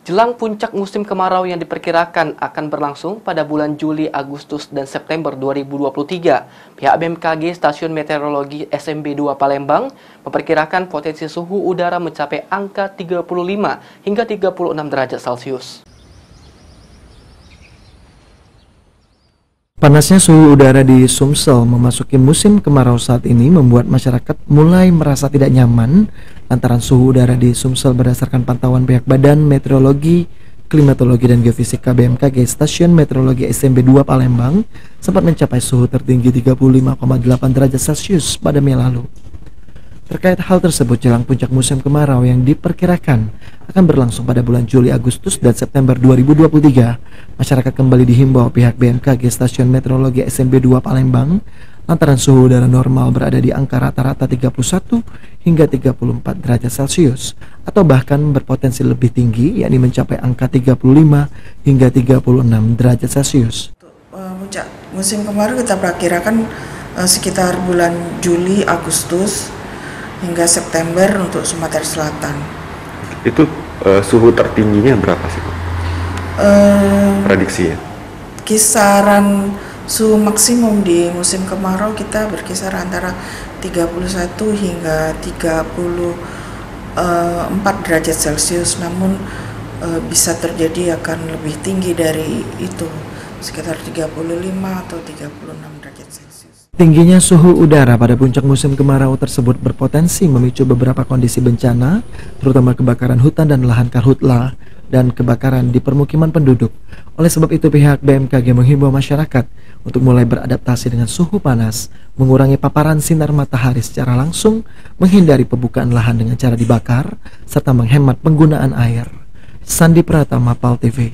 Jelang puncak musim kemarau yang diperkirakan akan berlangsung pada bulan Juli, Agustus, dan September 2023, pihak BMKG Stasiun Meteorologi SMB 2 Palembang memperkirakan potensi suhu udara mencapai angka 35 hingga 36 derajat Celcius. Panasnya suhu udara di Sumsel memasuki musim kemarau saat ini membuat masyarakat mulai merasa tidak nyaman lantaran suhu udara di Sumsel berdasarkan pantauan pihak Badan Meteorologi, Klimatologi dan Geofisika BMKG Stasiun Meteorologi SMB 2 Palembang sempat mencapai suhu tertinggi 35,8 derajat Celcius pada Mei lalu. Terkait hal tersebut, jelang puncak musim kemarau yang diperkirakan akan berlangsung pada bulan Juli, Agustus, dan September 2023, masyarakat kembali dihimbau pihak BMKG Stasiun Meteorologi SMB 2 Palembang lantaran suhu udara normal berada di angka rata-rata 31 hingga 34 derajat Celcius atau bahkan berpotensi lebih tinggi, yakni mencapai angka 35 hingga 36 derajat Celcius. Puncak musim kemarau kita perkirakan sekitar bulan Juli, Agustus, hingga September untuk Sumatera Selatan. Itu suhu tertingginya berapa sih, Pak? Prediksinya? Kisaran suhu maksimum di musim kemarau kita berkisar antara 31 hingga 34 derajat Celcius, namun bisa terjadi akan lebih tinggi dari itu, sekitar 35 atau 36 derajat Celcius. Tingginya suhu udara pada puncak musim kemarau tersebut berpotensi memicu beberapa kondisi bencana, terutama kebakaran hutan dan lahan karhutla dan kebakaran di permukiman penduduk. Oleh sebab itu, pihak BMKG menghimbau masyarakat untuk mulai beradaptasi dengan suhu panas, mengurangi paparan sinar matahari secara langsung, menghindari pembukaan lahan dengan cara dibakar, serta menghemat penggunaan air. Sandi Pratama, PAL TV.